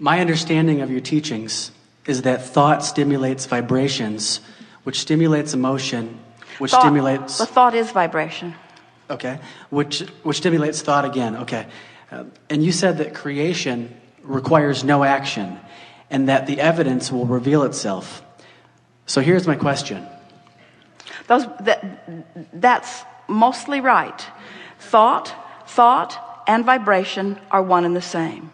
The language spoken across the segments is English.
My understanding of your teachings is that thought stimulates vibrations, which stimulates emotion, which stimulates... The thought is vibration. Okay. Which stimulates thought again. Okay. And you said that creation requires no action and that the evidence will reveal itself. So here's my question. That's mostly right. Thought and vibration are one and the same.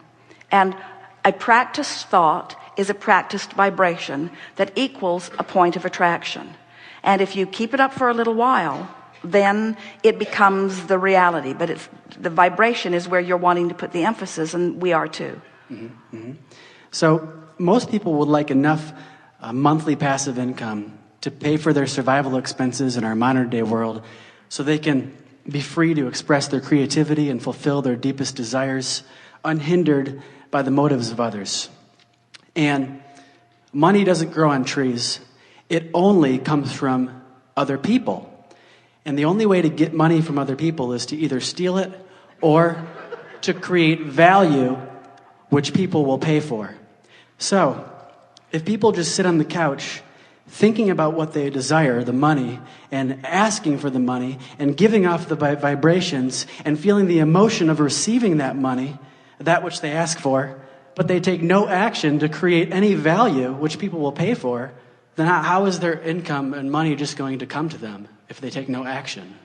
And a practiced thought is a practiced vibration that equals a point of attraction. And if you keep it up for a little while, then it becomes the reality. But the vibration is where you're wanting to put the emphasis, and we are too. Mm-hmm. Mm-hmm. So most people would like enough monthly passive income to pay for their survival expenses in our modern day world so they can be free to express their creativity and fulfill their deepest desires unhindered by the motives of others. And money doesn't grow on trees. It only comes from other people. And the only way to get money from other people is to either steal it or to create value which people will pay for. So, if people just sit on the couch thinking about what they desire, the money, and asking for the money, and giving off the vibrations, and feeling the emotion of receiving that money, that which they ask for, but they take no action to create any value which people will pay for, then how is their income and money just going to come to them if they take no action?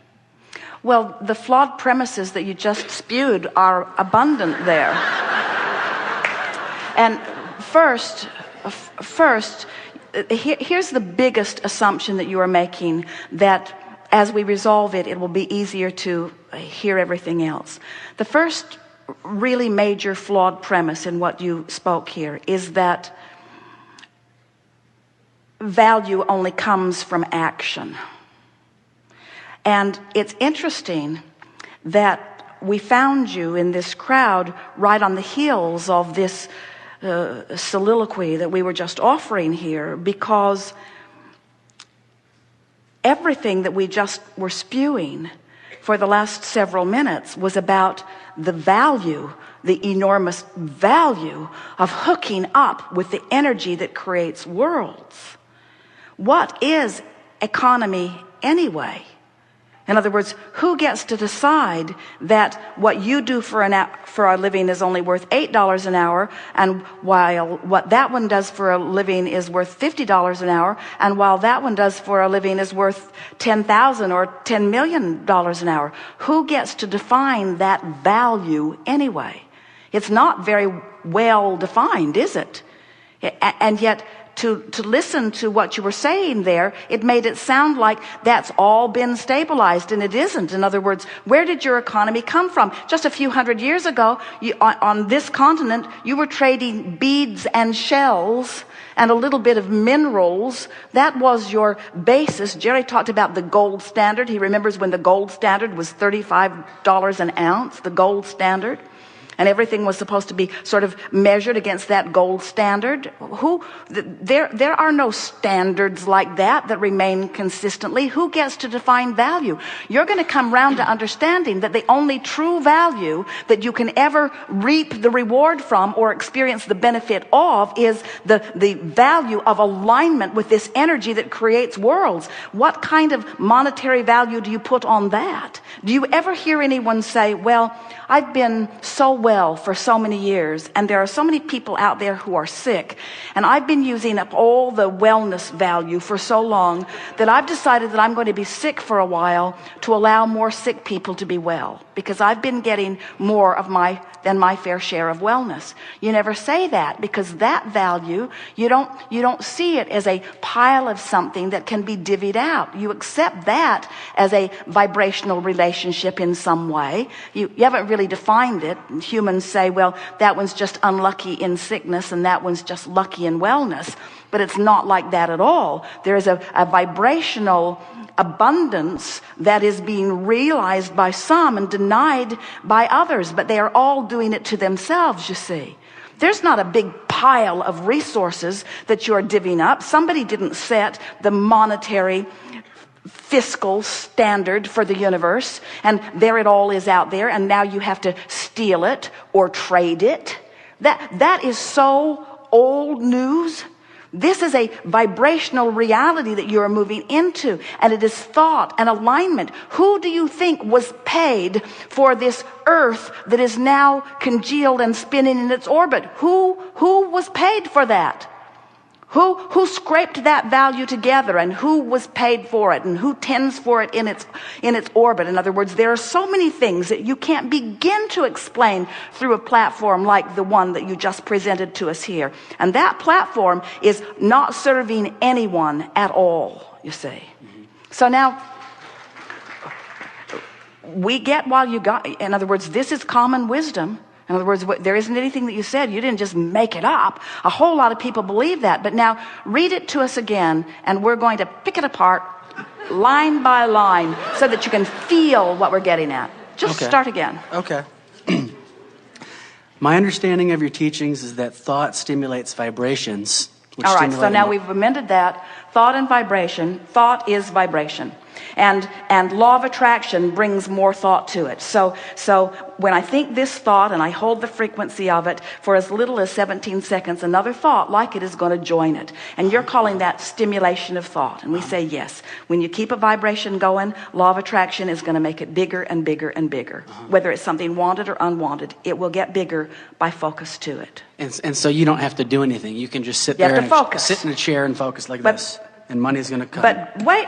Well, the flawed premises that you just spewed are abundant there. And first, here's the biggest assumption that you are making, that as we resolve it, it will be easier to hear everything else. The first really major flawed premise in what you spoke here is that value only comes from action. And it's interesting that we found you in this crowd right on the heels of this soliloquy that we were just offering here, because everything that we just were spewing for the last several minutes was about the value, the enormous value of hooking up with the energy that creates worlds. What is economy anyway? In other words, who gets to decide that what you do for a living is only worth $8 an hour, and while what that one does for a living is worth $50 an hour, and while that one does for a living is worth $10,000 or $10 million an hour? Who gets to define that value anyway? It's not very well defined, is it? And yet, to listen to what you were saying there, it made it sound like that's all been stabilized, and it isn't. In other words, where did your economy come from? Just a few hundred years ago, on this continent, you were trading beads and shells and a little bit of minerals. That was your basis. Jerry talked about the gold standard. He remembers when the gold standard was $35 an ounce, the gold standard. And everything was supposed to be sort of measured against that gold standard. There are no standards like that remain consistently. Who gets to define value? You're going to come round to understanding that the only true value that you can ever reap the reward from or experience the benefit of is the value of alignment with this energy that creates worlds. What kind of monetary value do you put on that? Do you ever hear anyone say, well, I've been so well for so many years, and there are so many people out there who are sick, and I've been using up all the wellness value for so long that I've decided that I'm going to be sick for a while to allow more sick people to be well, because I've been getting more of than my fair share of wellness. You never say that, because that value, you don't see it as a pile of something that can be divvied out. You accept that as a vibrational relationship in some way. You haven't really defined it. Humans say, well, that one's just unlucky in sickness and that one's just lucky in wellness. But it's not like that at all. There is a vibrational abundance that is being realized by some and denied by others, but they are all doing it to themselves, you see. There's not a big pile of resources that you're divvying up. Somebody didn't set the monetary fiscal standard for the universe, and there it all is out there, and now you have to steal it or trade it. That is so old news. This is a vibrational reality that you are moving into, and it is thought and alignment. Who do you think was paid for this earth that is now congealed and spinning in its orbit? Who was paid for that? Who scraped that value together, and who was paid for it, and who tends for it in its orbit? In other words, there are so many things that you can't begin to explain through a platform like the one that you just presented to us here. And that platform is not serving anyone at all, you see. So now, we get while you got, in other words, this is common wisdom. In other words, there isn't anything that you said. You didn't just make it up. A whole lot of people believe that. But now read it to us again, and we're going to pick it apart line by line so that you can feel what we're getting at. Just start again. Okay. My understanding of your teachings is that thought stimulates vibrations. All right, so now we've amended that. Thought and vibration. Thought is vibration. And law of attraction brings more thought to it. So when I think this thought and I hold the frequency of it for as little as 17 seconds, another thought like it is going to join it. And you're calling that stimulation of thought. And we say yes. When you keep a vibration going, law of attraction is going to make it bigger and bigger and bigger. Whether it's something wanted or unwanted, it will get bigger by focus to it. And so you don't have to do anything. You can just sit there and sit in a chair and focus like this. And money's going to come. But wait.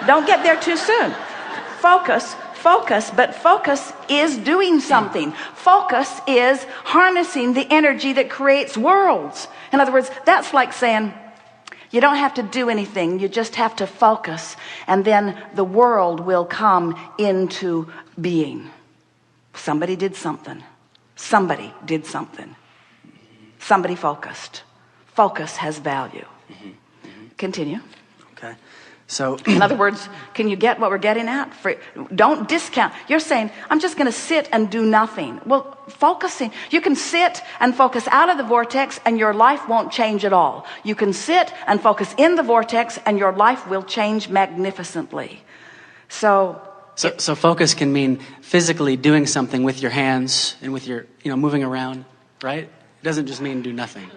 Don't get there too soon. Focus, but focus is doing something. Focus is harnessing the energy that creates worlds. In other words, that's like saying, you don't have to do anything. You just have to focus. And then the world will come into being. Somebody did something. Somebody did something. Somebody focused. Focus has value. Continue. Okay. So, in other words, can you get what we're getting at? Don't discount. You're saying, I'm just going to sit and do nothing. Well, focusing. You can sit and focus out of the vortex and your life won't change at all. You can sit and focus in the vortex and your life will change magnificently. So focus can mean physically doing something with your hands and with your, moving around, right? It doesn't just mean do nothing.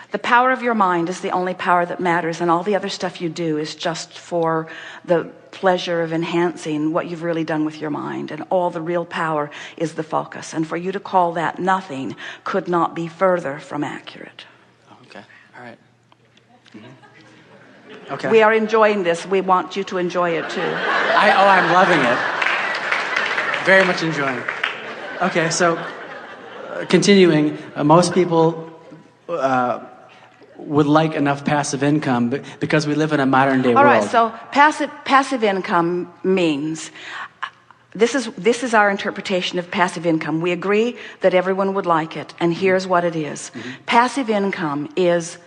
The power of your mind is the only power that matters, and all the other stuff you do is just for the pleasure of enhancing what you've really done with your mind. And all the real power is the focus. And for you to call that nothing could not be further from accurate. Okay. All right. Mm-hmm. Okay. We are enjoying this. We want you to enjoy it too. I'm loving it. Very much enjoying it. Okay, so continuing, most people would like enough passive income because we live in a modern day world. All right, so passive income means, this is our interpretation of passive income. We agree that everyone would like it, and here's what it is. Passive income is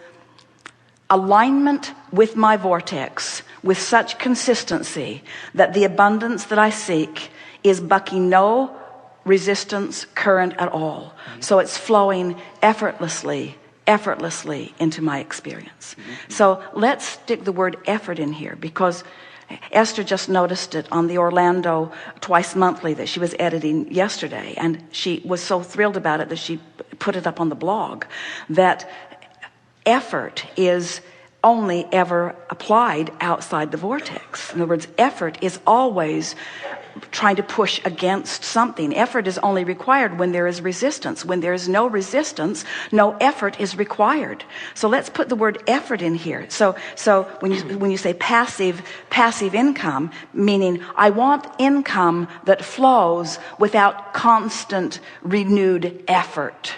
alignment with my vortex with such consistency that the abundance that I seek is bucking no resistance current at all. So it's flowing effortlessly into my experience. So let's stick the word effort in here, because Esther just noticed it on the Orlando Twice Monthly that she was editing yesterday, and she was so thrilled about it that she put it up on the blog, that effort is only ever applied outside the vortex. In other words, effort is always trying to push against something. Effort is only required when there is resistance. When there is no resistance, no effort is required. So let's put the word effort in here. So when you say passive income, meaning I want income that flows without constant renewed effort.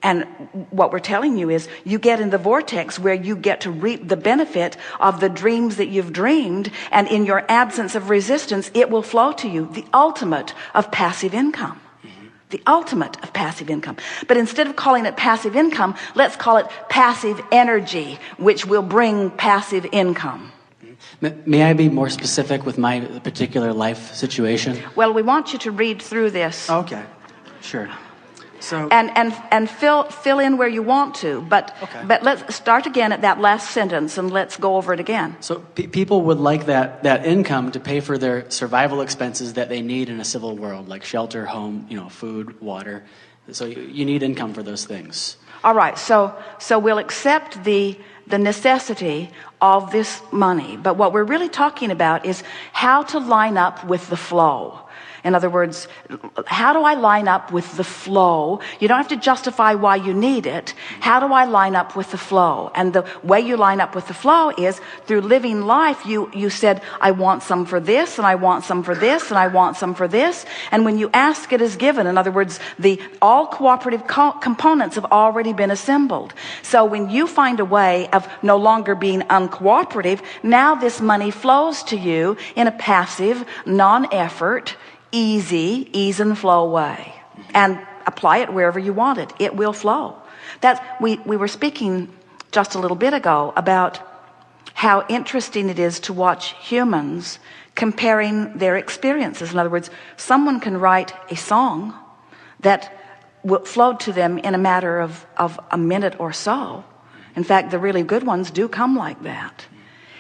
And what we're telling you is you get in the vortex where you get to reap the benefit of the dreams that you've dreamed, and in your absence of resistance, it will flow to you, the ultimate of passive income. The ultimate of passive income. But instead of calling it passive income, let's call it passive energy, which will bring passive income. May I be more specific with my particular life situation? Well, we want you to read through this. Okay, sure. So and fill in where you want to, but let's start again at that last sentence and let's go over it again. So people would like that income to pay for their survival expenses that they need in a civil world, like shelter, home, food, water. So you need income for those things. All right, so we'll accept the necessity of this money, but what we're really talking about is how to line up with the flow. In other words, how do I line up with the flow? You don't have to justify why you need it. How do I line up with the flow? And the way you line up with the flow is through living life. You said, I want some for this, and I want some for this, and I want some for this. And when you ask, it is given. In other words, all cooperative components have already been assembled. So when you find a way of no longer being uncooperative, now this money flows to you in a passive, non-effort, ease and flow way, and apply it wherever you want it. It will flow. We were speaking just a little bit ago about how interesting it is to watch humans comparing their experiences. In other words, someone can write a song that will flow to them in a matter of a minute or so. In fact, the really good ones do come like that,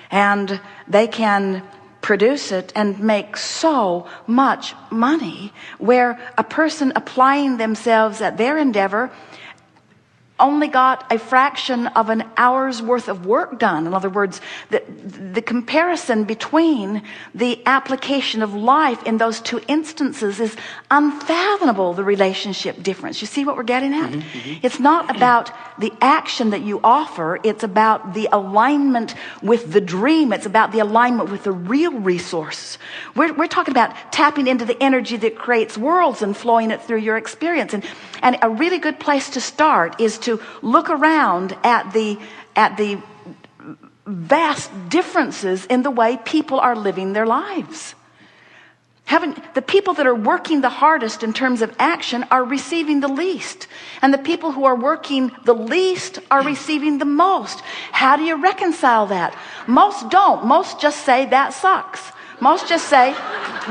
and they can produce it and make so much money, where a person applying themselves at their endeavor only got a fraction of an hour's worth of work done. In other words, the comparison between the application of life in those two instances is unfathomable, the relationship difference. You see what we're getting at? It's not about the action that you offer. It's about the alignment with the dream. It's about the alignment with the real resource. We're talking about tapping into the energy that creates worlds and flowing it through your experience. And a really good place to start is to look around at the vast differences in the way people are living their lives. The people that are working the hardest in terms of action are receiving the least. And the people who are working the least are receiving the most. How do you reconcile that? Most don't. Most just say that sucks. Most just say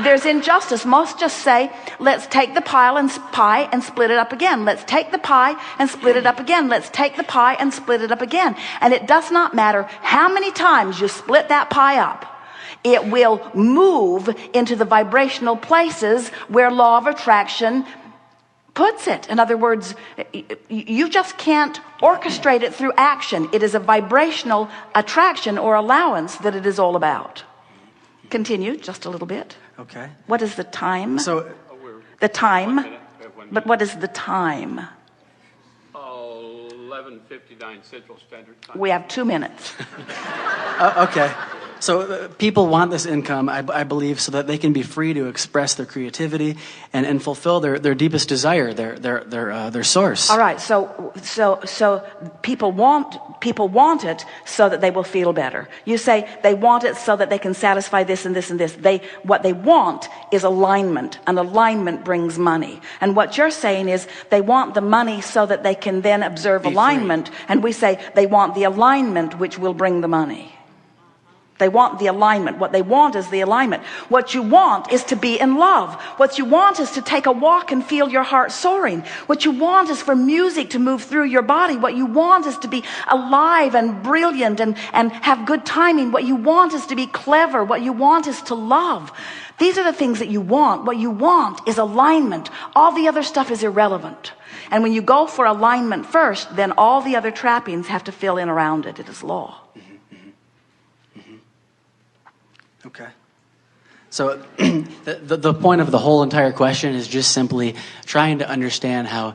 there's injustice. Most just say, let's take the pie and split it up again. Let's take the pie and split it up again. Let's take the pie and split it up again. And it does not matter how many times you split that pie up. It will move into the vibrational places where law of attraction puts it. In other words, you just can't orchestrate it through action. It is a vibrational attraction or allowance that it is all about. Continue just a little bit. Okay. What is the time? So the time. But what is the time? 11:59 Central Standard Time. We have 2 minutes. Okay. So people want this income, I believe, so that they can be free to express their creativity and fulfill their deepest desire, their source. All right. So people want it so that they will feel better. You say they want it so that they can satisfy this and this and this. What they want is alignment, and alignment brings money. And what you're saying is they want the money so that they can then observe alignment. And we say they want the alignment which will bring the money. They want the alignment. What they want is the alignment. What you want is to be in love. What you want is to take a walk and feel your heart soaring. What you want is for music to move through your body. What you want is to be alive and brilliant and have good timing. What you want is to be clever. What you want is to love. These are the things that you want. What you want is alignment. All the other stuff is irrelevant. And when you go for alignment first, then all the other trappings have to fill in around it. It is law. Okay. So the point of the whole entire question is just simply trying to understand how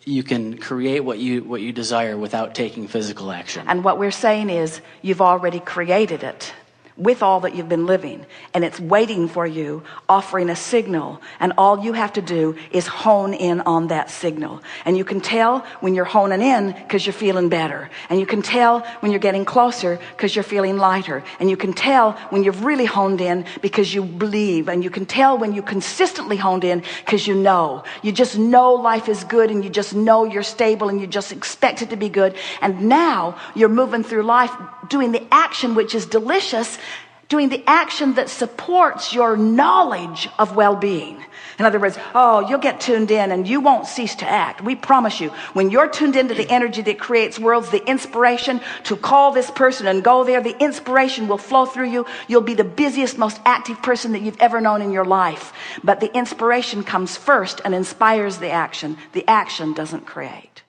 you can create what you desire without taking physical action. And what we're saying is you've already created it with all that you've been living, and it's waiting for you, offering a signal, and all you have to do is hone in on that signal. And you can tell when you're honing in because you're feeling better, and you can tell when you're getting closer because you're feeling lighter, and you can tell when you've really honed in because you believe, and you can tell when you consistently honed in because you just know life is good, and you just know you're stable, and you just expect it to be good. And now you're moving through life doing the action which is delicious, Doing the action that supports your knowledge of well-being. In other words, oh, you'll get tuned in and you won't cease to act. We promise you, when you're tuned into the energy that creates worlds, the inspiration to call this person and go there, the inspiration will flow through you. You'll be the busiest, most active person that you've ever known in your life. But the inspiration comes first and inspires the action. The action doesn't create.